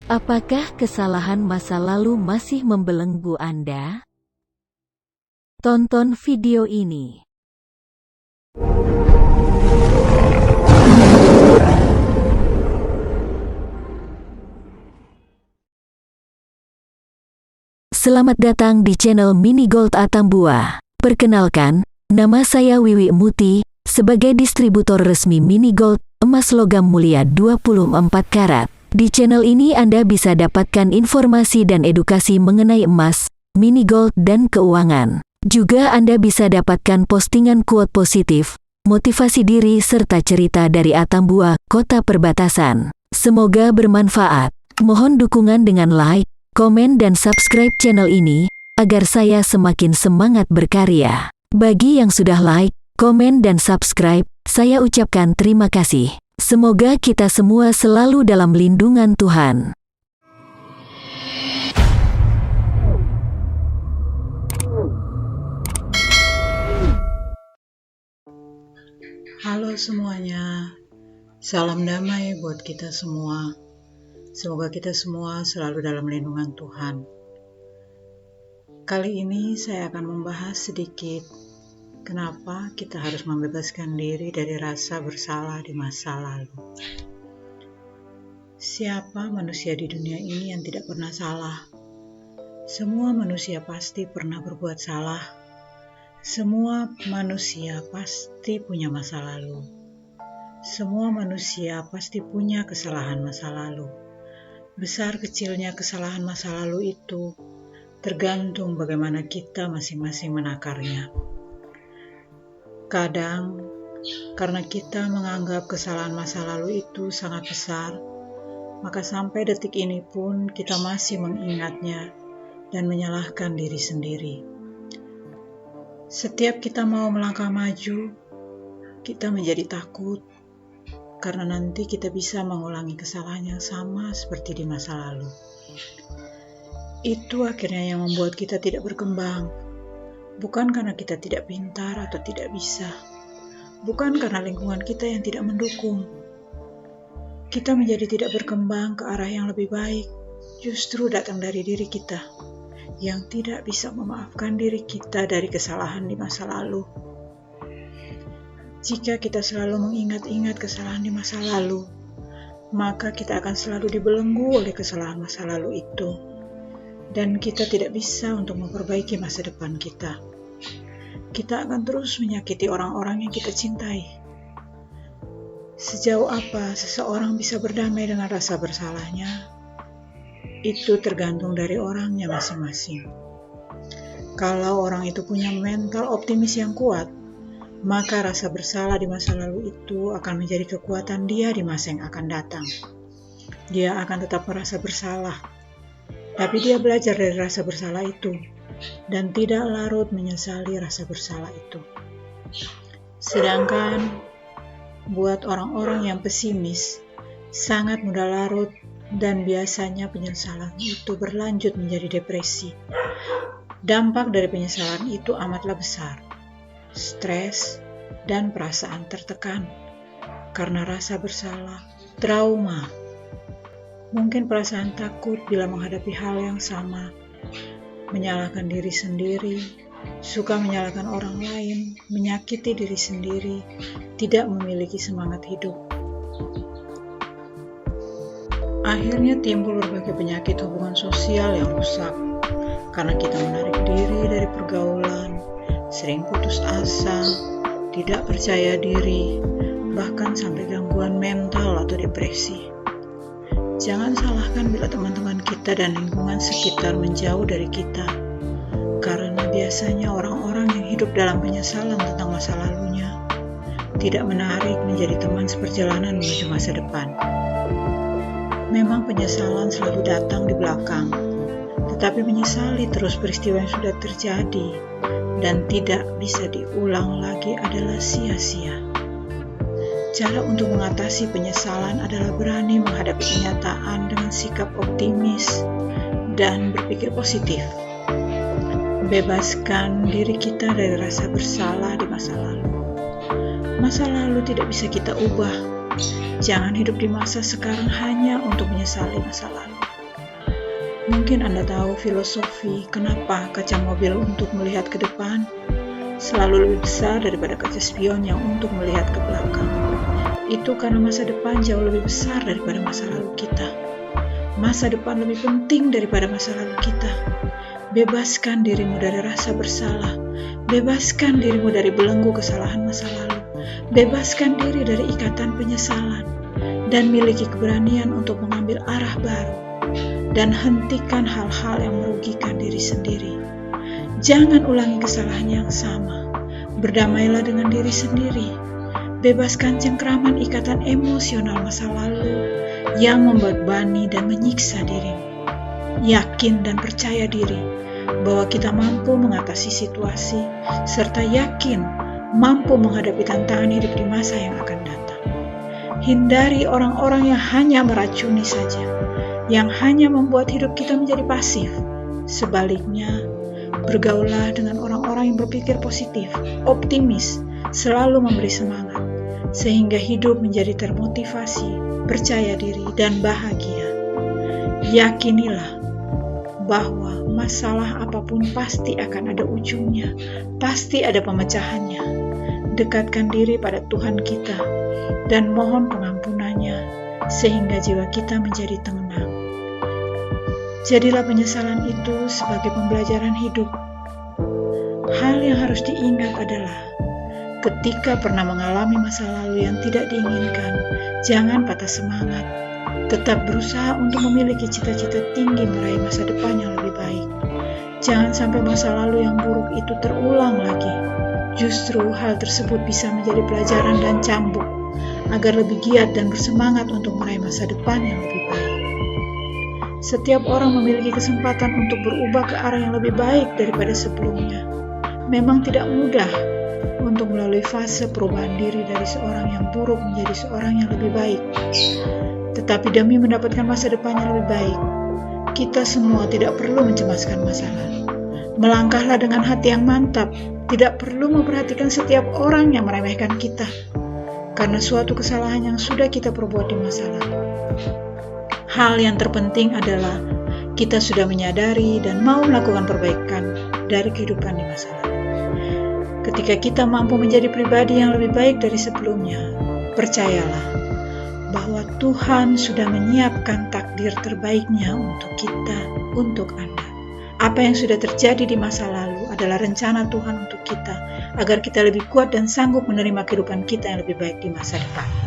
Apakah kesalahan masa lalu masih membelenggu Anda? Tonton video ini. Selamat datang di channel Mini Gold Atambua. Perkenalkan, nama saya Wiwi Muti, sebagai distributor resmi Mini Gold, emas logam mulia 24 karat. Di channel ini Anda bisa dapatkan informasi dan edukasi mengenai emas, mini gold, dan keuangan. Juga Anda bisa dapatkan postingan quote positif, motivasi diri, serta cerita dari Atambua, kota perbatasan. Semoga bermanfaat. Mohon dukungan dengan like, komen, dan subscribe channel ini, agar saya semakin semangat berkarya. Bagi yang sudah like, komen, dan subscribe, saya ucapkan terima kasih. Semoga kita semua selalu dalam lindungan Tuhan. Halo semuanya, salam damai buat kita semua. Semoga kita semua selalu dalam lindungan Tuhan. Kali ini saya akan membahas sedikit kenapa kita harus membebaskan diri dari rasa bersalah di masa lalu. Siapa manusia di dunia ini yang tidak pernah salah? Semua manusia pasti pernah berbuat salah. Semua manusia pasti punya masa lalu. Semua manusia pasti punya kesalahan masa lalu. Besar kecilnya kesalahan masa lalu itu tergantung bagaimana kita masing-masing menakarnya. Kadang, karena kita menganggap kesalahan masa lalu itu sangat besar, maka sampai detik ini pun kita masih mengingatnya dan menyalahkan diri sendiri. Setiap kita mau melangkah maju, kita menjadi takut, karena nanti kita bisa mengulangi kesalahan yang sama seperti di masa lalu. Itu akhirnya yang membuat kita tidak berkembang. Bukan karena kita tidak pintar atau tidak bisa. Bukan karena lingkungan kita yang tidak mendukung. Kita menjadi tidak berkembang ke arah yang lebih baik, justru datang dari diri kita, yang tidak bisa memaafkan diri kita dari kesalahan di masa lalu. Jika kita selalu mengingat-ingat kesalahan di masa lalu, maka kita akan selalu dibelenggu oleh kesalahan masa lalu itu. Dan kita tidak bisa untuk memperbaiki masa depan kita. Kita akan terus menyakiti orang-orang yang kita cintai. Sejauh apa seseorang bisa berdamai dengan rasa bersalahnya, itu tergantung dari orangnya masing-masing. Kalau orang itu punya mental optimis yang kuat, maka rasa bersalah di masa lalu itu akan menjadi kekuatan dia di masa yang akan datang. Dia akan tetap merasa bersalah, tapi dia belajar dari rasa bersalah itu dan tidak larut menyesali rasa bersalah itu. Sedangkan buat orang-orang yang pesimis, sangat mudah larut dan biasanya penyesalan itu berlanjut menjadi depresi. Dampak dari penyesalan itu amatlah besar. Stres dan perasaan tertekan karena rasa bersalah, trauma. Mungkin perasaan takut bila menghadapi hal yang sama, menyalahkan diri sendiri, suka menyalahkan orang lain, menyakiti diri sendiri, tidak memiliki semangat hidup. Akhirnya timbul berbagai penyakit hubungan sosial yang rusak, karena kita menarik diri dari pergaulan, sering putus asa, tidak percaya diri, bahkan sampai gangguan mental atau depresi. Jangan salahkan bila teman-teman kita dan lingkungan sekitar menjauh dari kita, karena biasanya orang-orang yang hidup dalam penyesalan tentang masa lalunya tidak menarik menjadi teman seperjalanan menuju masa depan. Memang penyesalan selalu datang di belakang, tetapi menyesali terus peristiwa yang sudah terjadi dan tidak bisa diulang lagi adalah sia-sia. Cara untuk mengatasi penyesalan adalah berani menghadapi kenyataan dengan sikap optimis dan berpikir positif. Bebaskan diri kita dari rasa bersalah di masa lalu. Masa lalu tidak bisa kita ubah. Jangan hidup di masa sekarang hanya untuk menyesali masa lalu. Mungkin Anda tahu filosofi kenapa kaca mobil untuk melihat ke depan selalu lebih besar daripada kaca spion yang untuk melihat ke belakang. Itu karena masa depan jauh lebih besar daripada masa lalu kita. Masa depan lebih penting daripada masa lalu kita. Bebaskan dirimu dari rasa bersalah. Bebaskan dirimu dari belenggu kesalahan masa lalu. Bebaskan diri dari ikatan penyesalan. Dan miliki keberanian untuk mengambil arah baru. Dan hentikan hal-hal yang merugikan diri sendiri. Jangan ulangi kesalahan yang sama. Berdamailah dengan diri sendiri. Bebaskan cengkraman ikatan emosional masa lalu yang membebani dan menyiksa dirimu. Yakin dan percaya diri bahwa kita mampu mengatasi situasi, serta yakin mampu menghadapi tantangan hidup di masa yang akan datang. Hindari orang-orang yang hanya meracuni saja, yang hanya membuat hidup kita menjadi pasif. Sebaliknya, bergaullah dengan orang-orang yang berpikir positif, optimis, selalu memberi semangat, sehingga hidup menjadi termotivasi, percaya diri, dan bahagia. Yakinilah bahwa masalah apapun pasti akan ada ujungnya, pasti ada pemecahannya. Dekatkan diri pada Tuhan kita dan mohon pengampunannya, sehingga jiwa kita menjadi tenang. Jadilah penyesalan itu sebagai pembelajaran hidup. Hal yang harus diingat adalah ketika pernah mengalami masa lalu yang tidak diinginkan, jangan patah semangat. Tetap berusaha untuk memiliki cita-cita tinggi meraih masa depan yang lebih baik. Jangan sampai masa lalu yang buruk itu terulang lagi. Justru hal tersebut bisa menjadi pelajaran dan cambuk agar lebih giat dan bersemangat untuk meraih masa depan yang lebih baik. Setiap orang memiliki kesempatan untuk berubah ke arah yang lebih baik daripada sebelumnya. Memang tidak mudah untuk melalui fase perubahan diri dari seorang yang buruk menjadi seorang yang lebih baik. Tetapi demi mendapatkan masa depan yang lebih baik, kita semua tidak perlu mencemaskan masa lalu. Melangkahlah dengan hati yang mantap, tidak perlu memperhatikan setiap orang yang meremehkan kita, karena suatu kesalahan yang sudah kita perbuat di masa lalu. Hal yang terpenting adalah kita sudah menyadari dan mau melakukan perbaikan dari kehidupan di masa lalu. Ketika kita mampu menjadi pribadi yang lebih baik dari sebelumnya, percayalah bahwa Tuhan sudah menyiapkan takdir terbaiknya untuk kita, untuk Anda. Apa yang sudah terjadi di masa lalu adalah rencana Tuhan untuk kita, agar kita lebih kuat dan sanggup menerima kehidupan kita yang lebih baik di masa depan.